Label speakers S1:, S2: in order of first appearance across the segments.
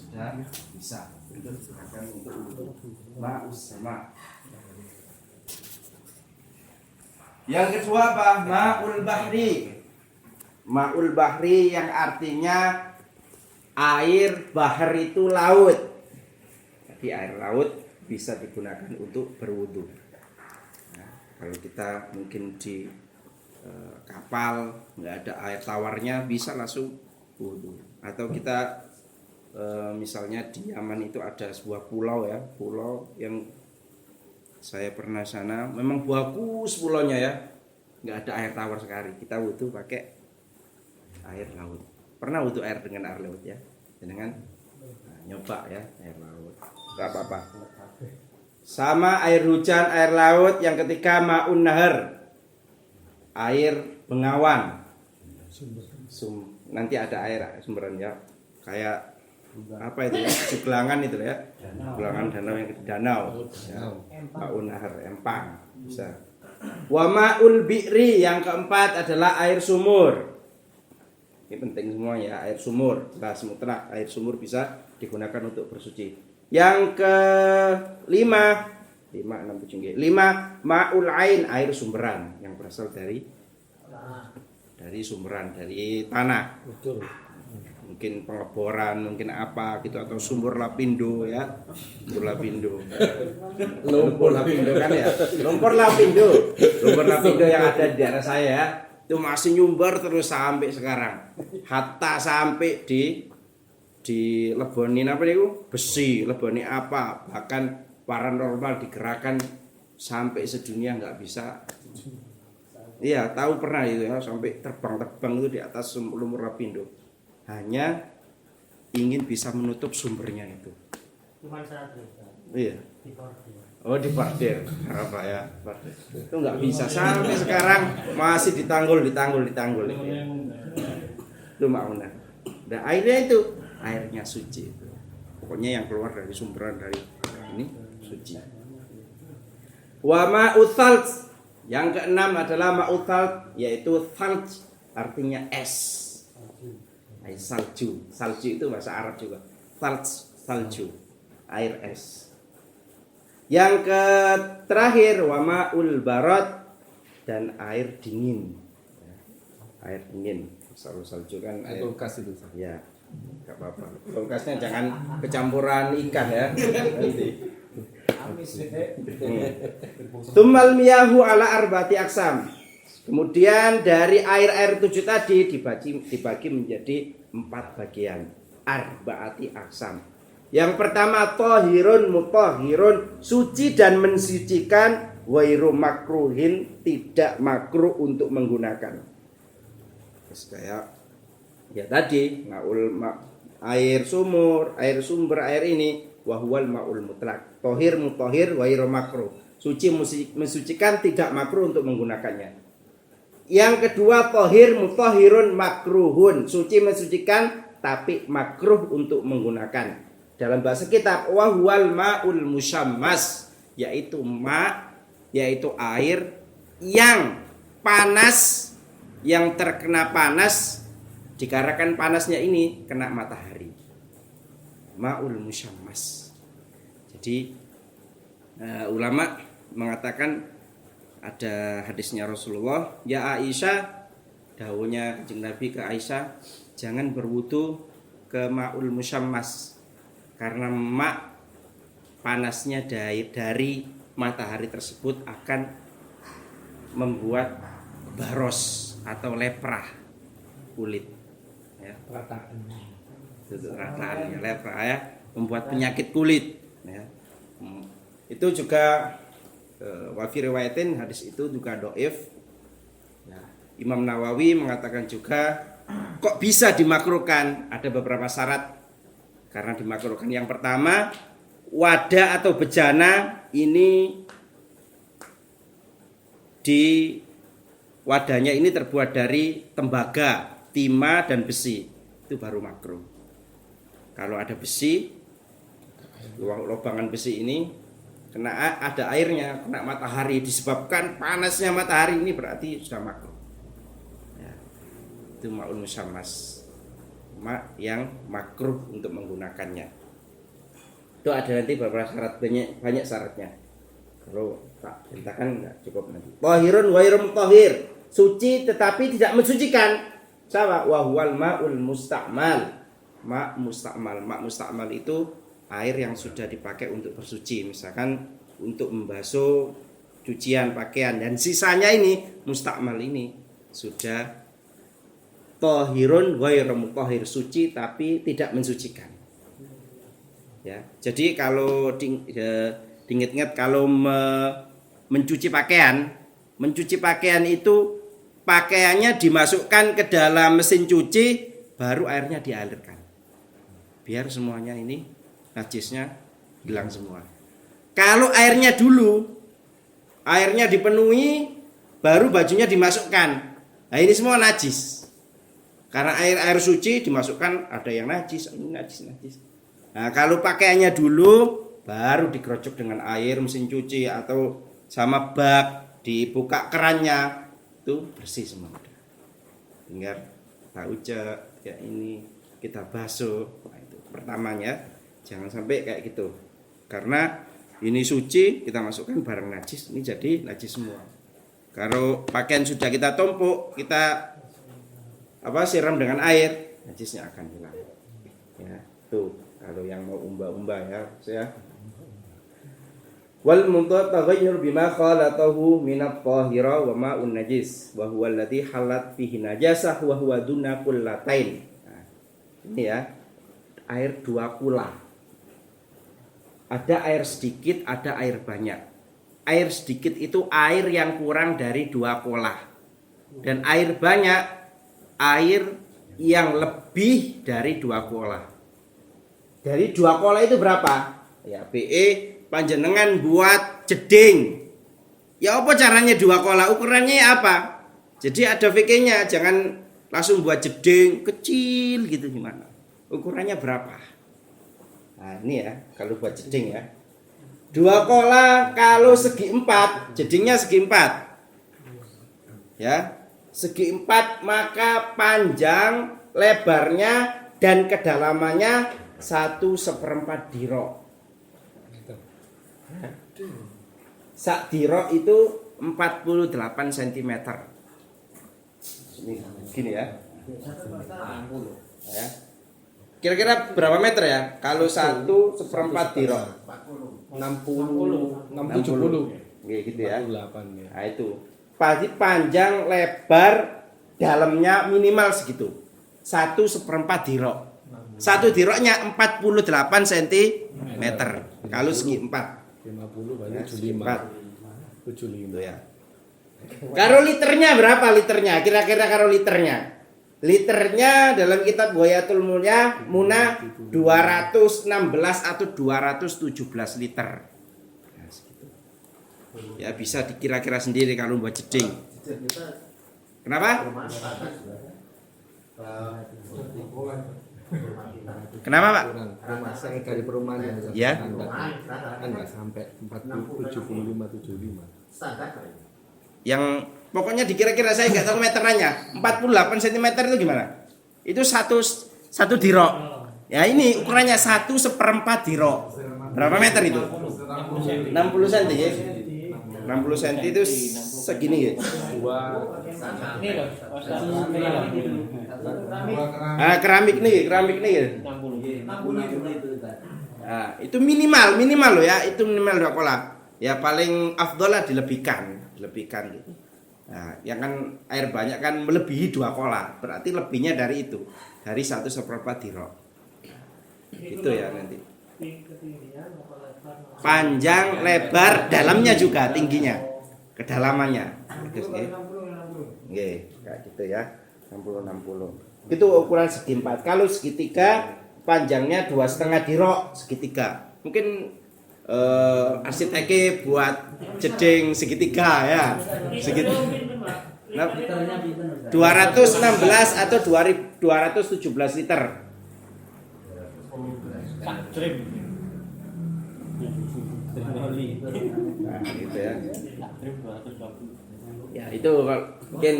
S1: sudah bisa untuk digunakan untuk wudu. Ma'us sama. Yang kedua apa? Ma'ul bahri. Ma'ul bahri yang artinya air bahar itu laut. Jadi air laut bisa digunakan untuk berwudu. Nah, kalau kita mungkin di kapal nggak ada air tawarnya, bisa langsung wudu. Atau kita misalnya di Yaman itu ada sebuah pulau ya, pulau yang saya pernah sana, memang bagus pulaunya ya, nggak ada air tawar sekali. Kita wudu pakai air laut. Pernah wudu air dengan air laut ya, dengan nyoba ya air laut. Nggak apa-apa. Sama air hujan, air laut. Yang ketiga ma'un nahar, air bengawan. Nanti ada air sumberan ya, kayak apa itu ya, Juglangan itu ya, Juglangan danau yang di danau ya. Ma'un nahar, empang bisa. Wa ma'ul bi'ri, yang keempat adalah air sumur. Ini penting semua ya, air sumur. Bahas mutlak, air sumur bisa digunakan untuk bersuci. Yang kelima, 5 ma'ul ain, air sumberan yang berasal dari sumberan, dari tanah.
S2: Betul.
S1: Mungkin pengeboran, mungkin apa gitu, atau sumur lapindo ya. Sumur lapindo. Lumpur lapindo kan ya. Lumpur lapindo yang ada di daerah saya ya. Itu masih nyumber terus sampai sekarang. Hatta sampai di lebonin apa itu? Besi, leboni apa? Bahkan paranormal digerakkan sampai sedunia nggak bisa. Iya, tahu pernah itu ya, sampai terbang-terbang itu di atas lumpur lapindo. Hanya ingin bisa menutup sumbernya itu.
S3: Cuma satu.
S1: Iya.
S3: Di bordir.
S1: Oh, di bordir. Apa ya? Bordir. Itu nggak bisa sampai sekarang masih ditanggul. Itu mauna. Dan airnya itu airnya suci itu. Pokoknya yang keluar dari sumberan dari ini suci. Wa ma'ut thalj. Yang keenam adalah ma'ut thalj, yaitu thalj artinya es. Salju itu bahasa Arab juga. Salju, air es. Yang terakhir wa ma'ul barad, dan air dingin. Air dingin. Salju kan air kulkas itu. Ya, enggak apa-apa. Kulkasnya jangan kecampuran ikan ya. Nanti. Tumal miyahu ala arba'ati aksam. Kemudian dari air-air 7 tadi dibagi menjadi 4 bagian. Arba'ati aksam. Yang pertama tohirun mutahhirun, suci dan mensucikan, wairu makruhin, tidak makruh untuk menggunakan. Terus kayak ya tadi air sumur, air sumber air ini wahwal ma'ul mutlak. Tohir mutahhir wairu makruh. Suci mensucikan, tidak makruh untuk menggunakannya. Yang kedua tohir mutahhirun makruhun, suci mensucikan tapi makruh untuk menggunakan. Dalam bahasa kitab wahwal ma'ul musyammas, yaitu yaitu air yang panas, yang terkena panas, dikarenakan panasnya ini kena matahari. Ma'ul musyammas. Jadi ulama mengatakan, ada hadisnya Rasulullah, ya Aisyah, dawuhnya Kanjeng Nabi ke Aisyah, jangan berwudu ke ma'ul musyammas, karena panasnya dari matahari tersebut akan membuat baros atau leprah kulit ya. Rataan ya, leprah ya, membuat penyakit kulit ya. Itu juga wafi riwayatin, hadis itu juga doif ya. Imam Nawawi mengatakan juga kok bisa dimakruhkan, ada beberapa syarat karena dimakruhkan. Yang pertama, wadah atau bejana ini di wadahnya ini terbuat dari tembaga, timah dan besi, itu baru makruh. Kalau ada besi, lubangan besi ini kena ada airnya, kena matahari, disebabkan panasnya matahari, ini berarti sudah makruh ya. Itu ma'ul musyammas ma yang makruh untuk menggunakannya. Itu ada nanti beberapa syarat, banyak syaratnya. Kalau tak ceritakan nggak cukup nanti. Tahirun ghairu mutahhir, suci tetapi tidak mensucikan. Sama wa huwal ma'ul musta'mal. Ma musta'mal itu air yang sudah dipakai untuk bersuci, misalkan untuk membasuh cucian pakaian, dan sisanya ini musta'mal ini sudah tahirun ghairu mutahhir, suci tapi tidak mensucikan. Ya, jadi kalau diingat-ingat kalau mencuci pakaian itu pakaiannya dimasukkan ke dalam mesin cuci, baru airnya dialirkan. Biar semuanya ini najisnya hilang semua. Kalau airnya dipenuhi, baru bajunya dimasukkan. Nah, ini semua najis. Karena air suci dimasukkan, ada yang najis, ini najis. Nah, kalau pakaiannya dulu, baru digerocok dengan air mesin cuci atau sama bak, dibuka kerannya, itu bersih semua. Tinggal tahu ya ini kita basuh. Nah, itu pertamanya, jangan sampai kayak gitu. Karena ini suci, kita masukkan barang najis, ini jadi najis semua. Kalau pakaian sudah kita tumpuk, kita siram dengan air, najisnya akan hilang. Ya, tuh. Kalau yang mau umba-umba ya, saya. Wal muntah taghayyur bima khalatahu minat tahira wa ma'un najis wa huwa alladhi halat fihi najasah wa huwa duna kullatain. Nah, ini ya, air 2 kula. Ada air sedikit, ada air banyak. Air sedikit itu air yang kurang dari 2 kula. Dan air banyak air yang lebih dari 2 kula. Dari 2 kola itu berapa? Ya, BE panjenengan buat jeding. Ya apa caranya 2 kola? Ukurannya apa? Jadi ada VK-nya, jangan langsung buat jeding kecil gitu, gimana? Ukurannya berapa? Nah, ini ya, kalau buat jeding ya. 2 kola kalau segi 4, jedingnya segi 4. Ya, segi 4, maka panjang, lebarnya dan kedalamannya 1/4 dirok. Sak dirok itu 48 cm. Ini gini ya. Ya. Kira-kira berapa meter ya? Kalau 1/4 dirok
S2: 60 70.
S1: Gitu ya.
S2: 48 ya.
S1: Nah, itu. Pasti panjang, lebar, dalamnya minimal segitu. 1/4 dirok. 1 diroknya 48 cm. Kalau segi 4.
S2: 50 berarti
S1: Ya,
S2: 75. 75
S1: ya. Kalau liternya berapa liternya? Kira-kira kalau liternya. Liternya dalam kitab Ghayatul Munah 216 atau 217 liter. Nah, segitu. Ya, bisa dikira-kira sendiri kalau buat jeding. Kenapa? Kenapa, Pak?
S2: Rumah saya dari perumahan yang
S1: Ya.
S2: enggak sampai 40 75 75.
S1: Yang pokoknya dikira-kira, saya nggak tahu meterannya. 48 cm itu gimana? Itu satu dirok. Ya, ini ukurannya 1/4 dirok. Berapa meter itu? 60 cm ya. 60 cm itu segini ya.
S3: Ini loh.
S1: Keramik nih ya.
S3: 60.
S1: Nah, itu minimal loh ya, itu minimal 2 kola. Ya paling afdol lah dilebihkan gitu. Nah, yang kan air banyak kan melebihi 2 kola, berarti lebihnya dari itu, dari 1/4 dirok. Gitu ya nanti. Panjang, lebar, dalamnya juga tingginya, kedalamannya. Nggih, kayak gitu ya. 60. Itu ukuran segi 4. Kalau segitiga panjangnya 2,5 dirok segitiga. Mungkin arsiteknya buat jeding segitiga ya. Segitu. 216 atau 217 liter. Nah, gitu ya. Ya, itu mungkin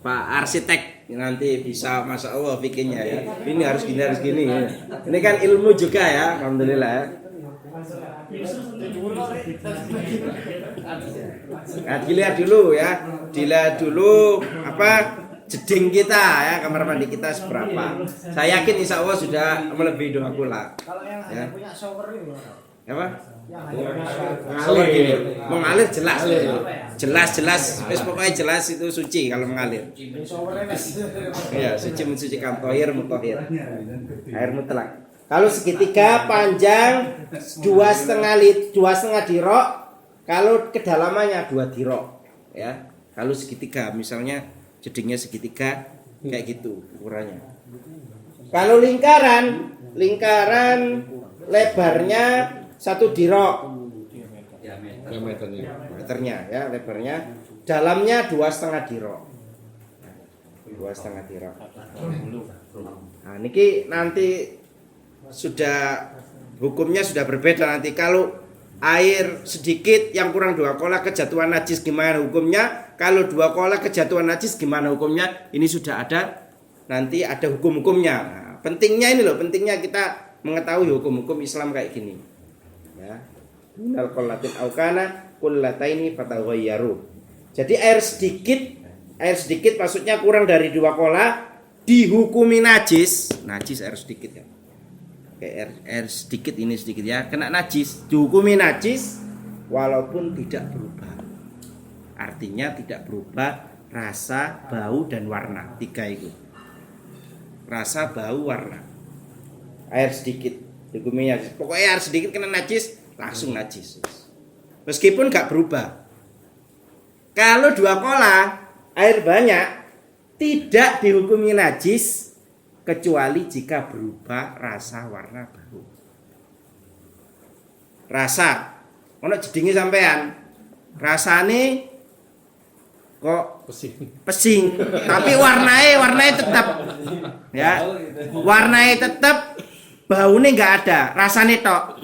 S1: Pak arsitek nanti bisa masya Allah fikirnya ya. Ini harus gini ya. Ini kan ilmu juga ya, alhamdulillah ya. Nah, dilihat dulu apa jeding kita ya, kamar mandi kita seberapa. Saya yakin insya Allah sudah melebihi 2 kola.
S4: Kalau yang
S1: Ya.
S4: punya shower itu
S1: Apa?
S4: yang hanya
S1: Shower gini. Mengalir jelas. Jelas. Wis pokoknya jelas itu suci kalau mengalir.
S4: showernya
S1: Iya, suci mensucikan, tohir mutohir. Air mutlak. Kalau segitiga panjang 2,5 dirok, kalau kedalamannya 2 dirok, ya. Kalau segitiga, misalnya jedingnya segitiga, kayak gitu ukurannya. Kalau lingkaran lebarnya 1 dirok, meternya ya lebarnya, dalamnya 2,5 dirok. 2,5 dirok. Nah, niki nanti sudah hukumnya sudah berbeda nanti. Kalau air sedikit yang kurang 2 kola kejatuhan najis gimana hukumnya? Kalau 2 kola kejatuhan najis gimana hukumnya? Ini sudah ada, nanti ada hukum-hukumnya. Nah, pentingnya kita mengetahui hukum-hukum Islam kayak gini. Ya. Minal qolatin aukana kullataini fataghayyaru. Jadi air sedikit maksudnya kurang dari 2 kola dihukumi najis air sedikit ya. Air sedikit ini sedikit ya, kena najis, dihukumi najis walaupun tidak berubah. Artinya tidak berubah rasa, bau dan warna. 3 itu. Rasa, bau, warna. Air sedikit dihukumi najis. Pokoknya air sedikit kena najis, langsung najis. Meskipun gak berubah. Kalau 2 kola air banyak tidak dihukumi najis kecuali jika berubah rasa, warna, bau. Rasa, ono jedinge sampean, rasane kok pesing, tapi warnanya tetap, ya, warnanya tetap, baunya nggak ada, rasanya tok,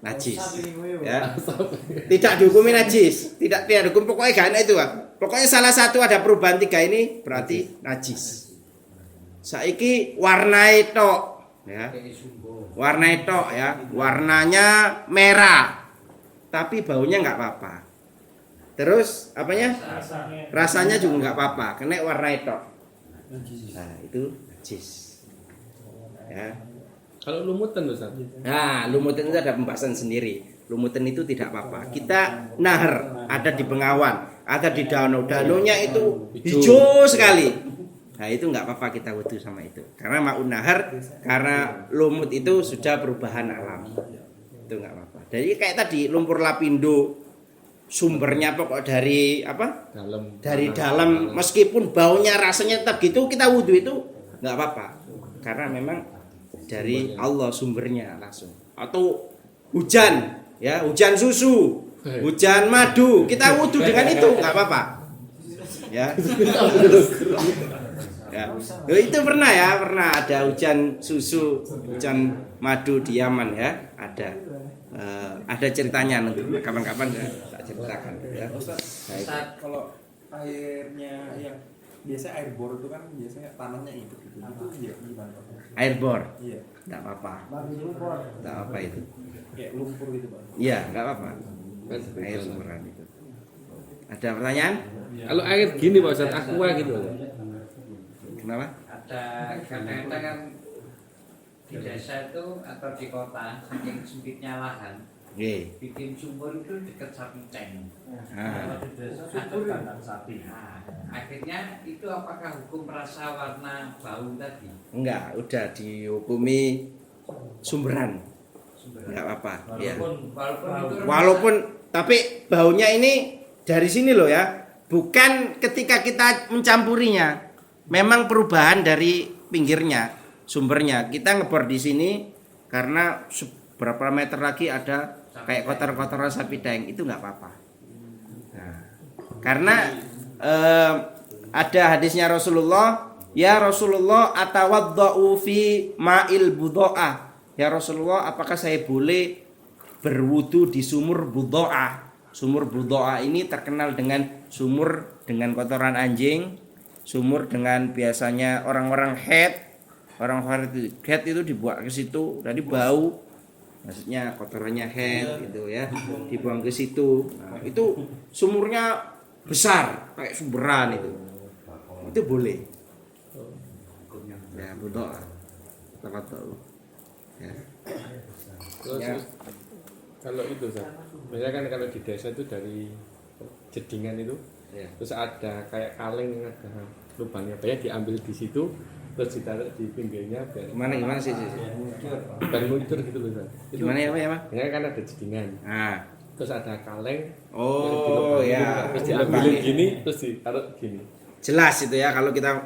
S1: najis, ya, tidak dihukumi najis, tidak dihukum, pokoknya gak ada itu, pokoknya salah satu ada perubahan 3 ini berarti najis. Saiki warnai tok ya. Warnai tok ya. Warnanya merah. Tapi baunya enggak apa-apa. Terus apanya? Rasanya juga enggak apa-apa, kena warnai tok. Nah, itu najis. Ya.
S2: Kalau lumutan Ustaz.
S1: Nah, lumutan itu ada pembahasan sendiri. Lumutan itu tidak apa-apa. Kita nahar ada di Bengawan, ada di danau. Danaunya itu hijau sekali. Nah itu nggak apa-apa kita wudu sama itu, karena ma'un nahar, karena lumut itu sudah perubahan alam, itu nggak apa-apa. Jadi kayak tadi lumpur lapindo sumbernya pokok dari apa? Dari dalam, meskipun baunya rasanya tetap gitu, kita wudu itu nggak apa-apa, karena memang dari Allah sumbernya langsung. Atau hujan, ya hujan susu, hujan madu, kita wudu dengan itu nggak apa-apa, ya. Ya. Itu pernah ada hujan susu, hujan madu di Yaman ya, ada ceritanya nanti kapan-kapan ya tak ceritakan ya.
S5: Ustaz, kalau airnya yang biasa air bor itu kan biasanya tanahnya itu ya gimana?
S1: Air bor,
S5: Iya.
S1: nggak apa-apa, nggak apa itu.
S5: Kayak lumpur gitu, Pak.
S1: Iya, nggak apa-apa. Air sumberan itu. Ada pertanyaan?
S2: Kalau air gini Pak Ustaz, aqua gitu.
S1: Kenapa?
S6: Ada kadang-kadang kan di desa itu atau di kota saking sempitnya lahan bikin sumur itu dekat sapi ceng.
S4: sumur kandang sapi.
S6: Nah, akhirnya itu apakah hukum rasa, warna, bau tadi?
S1: Enggak, udah dihukumi sumberan. Enggak apa-apa ya. Walaupun tapi baunya ini dari sini loh ya, bukan ketika kita mencampurinya. Memang perubahan dari pinggirnya, sumbernya. Kita ngebor di sini karena beberapa meter lagi ada kayak kotor-kotoran sapi deng, itu nggak apa-apa. Nah, karena ada hadisnya Rasulullah, ya Rasulullah atawaddau fi ma'il budho'ah. Ya Rasulullah, apakah saya boleh berwudu di sumur budho'ah? Sumur budho'ah ini terkenal dengan sumur dengan kotoran anjing, sumur dengan biasanya orang-orang orang head itu dibuang ke situ, jadi bau, maksudnya kotorannya head gitu ya, dibuang ke situ. Nah, itu sumurnya besar kayak sumberan itu boleh. Ya betul, tepat tahu. Ya.
S2: Terus
S1: Ya.
S2: kalau itu Ustaz, biasanya kan kalau di desa itu dari jedingan itu,
S1: Ya.
S2: terus ada kayak kaleng yang ada lubangnya, banyak diambil di situ, terus ditaruh di pinggirnya biar
S1: Gimana sih?
S2: biar muncul gitu loh Ustaz. Itu
S1: Gimana ya Pak?
S2: biasanya kan ada jedingan,
S1: Nah,
S2: terus ada kaleng,
S1: oh
S2: yang dilubangin,
S1: ya,
S2: terus diambilin gini, terus ditaruh gini.
S1: jelas itu ya kalau kita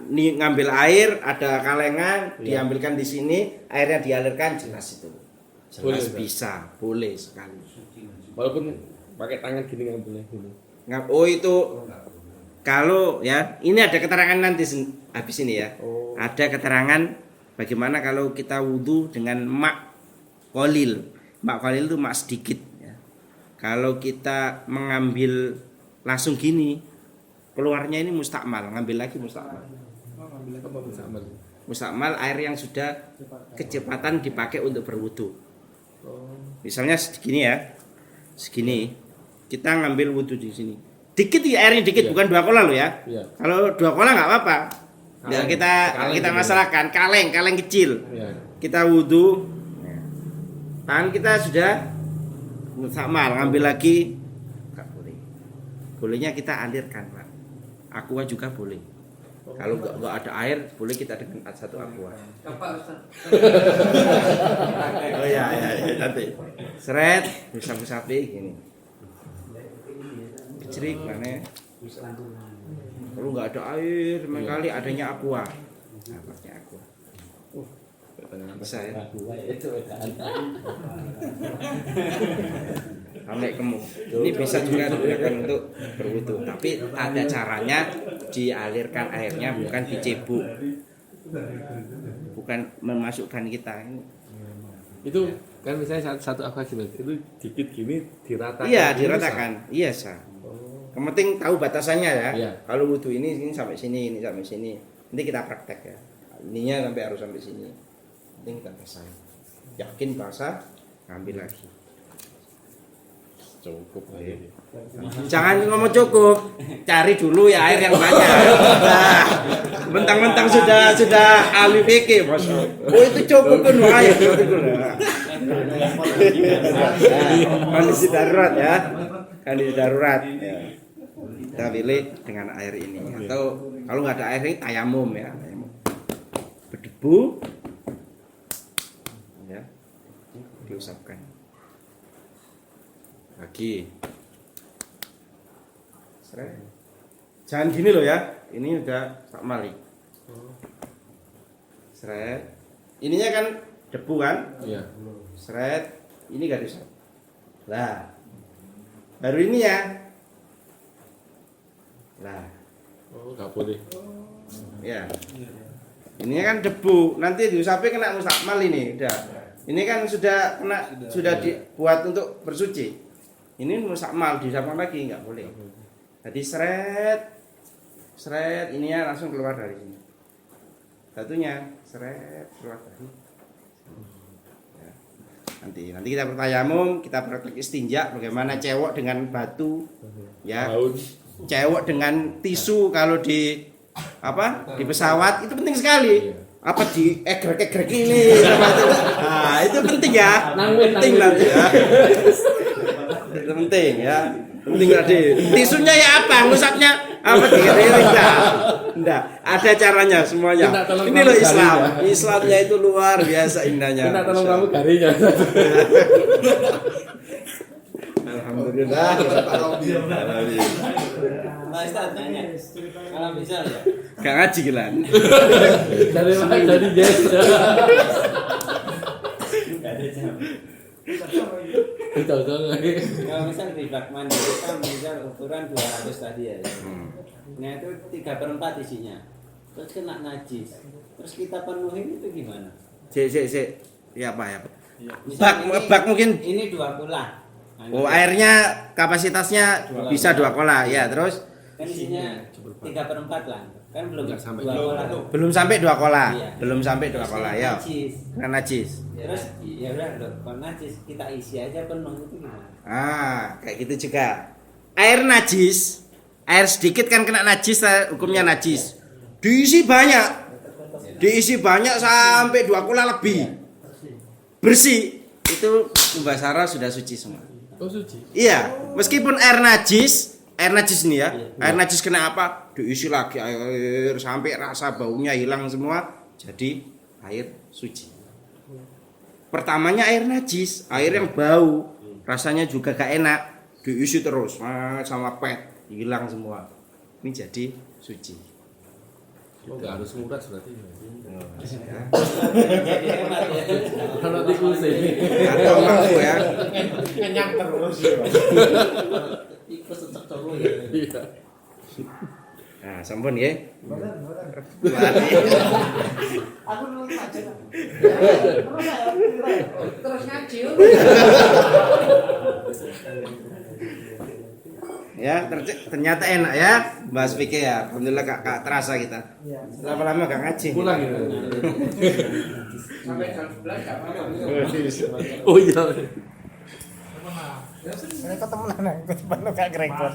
S1: ngambil air ada kalengan
S2: Iya.
S1: diambilkan di sini airnya dialirkan jelas itu
S2: Boleh,
S1: jelas
S2: Ustaz.
S1: bisa boleh sekali.
S2: Walaupun pakai tangan gini ngambilnya gini.
S1: Oh itu kalau ya ini ada keterangan nanti habis ini ya.
S2: Oh.
S1: Ada keterangan bagaimana kalau kita wudhu dengan mak kolil. Mak kolil itu mak sedikit ya. Kalau kita mengambil langsung gini keluarnya ini mustakmal, ngambil lagi mustakmal.
S2: Apa bisa amal?
S1: Mustakmal air yang sudah kecepatan dipakai untuk berwudhu.
S2: Oh.
S1: Misalnya segini ya, segini kita ngambil wudhu di sini. Dikit ya airnya dikit,
S2: Iya.
S1: bukan 2 kola lo ya.
S2: Iya.
S1: Kalau 2 kola nggak apa-apa. Ya,
S2: Kaleng. Kaleng
S1: kita
S2: gitu.
S1: masalahkan kaleng kecil.
S2: Iya.
S1: Kita wudhu, tangan kita sudah mustakmal, ngambil lagi nggak boleh. Bolehnya kita alirkan Pak. Aqua juga boleh. Kalau nggak ada air, boleh kita dengan satu aqua.
S6: Coba Ustaz.
S1: Oh ya nanti. Seret, bisa sapi gini. Kecerik mana? Kalau nggak ada air, kali adanya aqua. Nah, pakai aqua. Bisa ya. Sampai kemu. Ini bisa juga digunakan untuk berwudu, tapi ada caranya dialirkan airnya bukan dicebuk. Bukan memasukkan kita.
S2: Itu kan misalnya satu apa gitu, itu dikit gini diratakan.
S1: Iya,
S2: Gini,
S1: diratakan. Iya, sah.
S2: Oh.
S1: Yang penting tahu batasannya ya.
S2: Iya.
S1: Kalau wudu ini sampai sini, ini sampai sini. Nanti kita praktek ya. Ininya sampai harus sampai sini. Penting kita basah. Yakin basah, ambil lagi.
S2: Cukup aja.
S1: Jangan ngomong cukup, cari dulu ya air yang banyak. Nah, mentang-mentang sudah ahli fikih, Mas. Oh itu cukup kan air. Kondisi darurat ya, kondisi darurat. Ya. Kita pilih dengan air ini. Atau kalau nggak ada air ini tayamum ya, tayamum. Berdebu, ya, diusapkan. Lagi. Seret. Jangan gini loh ya. Ini udah tak mali. Seret. Ininya kan debu kan?
S2: Iya.
S1: Seret. Ini gak bisa. Lah. Baru ini ya. Lah.
S2: Oh, nggak boleh.
S1: Ya. Ininya kan debu. Nanti diusapi kena mustakmal ini. Udah. Ini kan sudah kena sudah dibuat untuk bersuci. Ini mustakmal diusapkan lagi nggak boleh. Jadi seret ininya langsung keluar dari sini. Satunya seret keluar dari sini. Ya. Nanti kita bertayamum, kita praktek istinja bagaimana cewek dengan batu ya.
S2: Daun.
S1: Cewek dengan tisu kalau di di pesawat itu penting sekali. Apa di egrek ini. Nah, itu penting ya. Penting nanti ya. Itu penting ya. Penting tadi. Tisunya ya apa? Ngusapnya apa diiring enggak. Ada caranya semuanya.
S2: Minta tolong
S1: Ini loh
S2: kamu
S1: Islam.
S2: garingnya.
S1: Islamnya itu luar biasa indahnya.
S2: Minta tolong
S1: Masya
S2: kamu
S1: Allah.
S2: garingnya.
S1: Alhamdulillah.
S3: Mas Ustaz nanya, kalau misal ya,
S1: Gak ngaji Gilan.
S2: Dari mana dari desa.
S3: nggak ada jam.
S2: Tahu-tahu lagi.
S3: Kalau misal di bak mandi kita misal ukuran 200 tadi ya. Nah itu 3/4 isinya. Terus kena najis. Terus kita penuhin itu gimana?
S1: Sik. Ya apa ya?
S3: Misal
S1: Bak mungkin
S3: ini 2 kola.
S1: oh airnya kapasitasnya bisa 2 kola ya terus
S3: Kan isinya 3/4 lah. Kan belum
S2: Nggak sampai.
S3: 2 kola.
S1: Belum sampai 2 kola.
S3: Iya.
S1: Belum sampai 2
S3: Terus
S1: kola
S3: kena
S1: ya.
S3: najis.
S1: Kena najis.
S3: Terus ya udah loh, kalau najis kita isi aja penuh itu gimana?
S1: Kayak gitu juga. Air najis, air sedikit kan kena najis, hukumnya najis. Diisi banyak. Diisi banyak sampai 2 kola lebih. Bersih. Itu Mbasara sudah suci semua.
S2: Oh suci.
S1: Iya, meskipun air najis ini ya, air najis kena apa? Diisi lagi air sampai rasa baunya hilang semua, jadi air suci. Pertamanya air najis, air yang bau, rasanya juga gak enak, diisi terus sama pet, hilang semua. Ini jadi suci.
S2: Oh nggak harus nguras berarti.
S3: Jadi hemat ya.
S2: Kalau tikus ini.
S1: Atau mampu ya.
S4: Kenyang terus.
S3: Ikut cocok cowok ya.
S2: Iya.
S1: Nah, sampun ya.
S4: Aku nonton aja.
S6: Terus ngaji.
S1: Ya, ternyata enak ya, bahas fikih ya. Alhamdulillah gak terasa kita. Lama-lama gak ngaji.
S2: Pulang ya.
S6: Sampai jam 11 enggak apa-apa.
S2: Oh iya.
S4: Mereka temenan, aku temenan kayak rekor.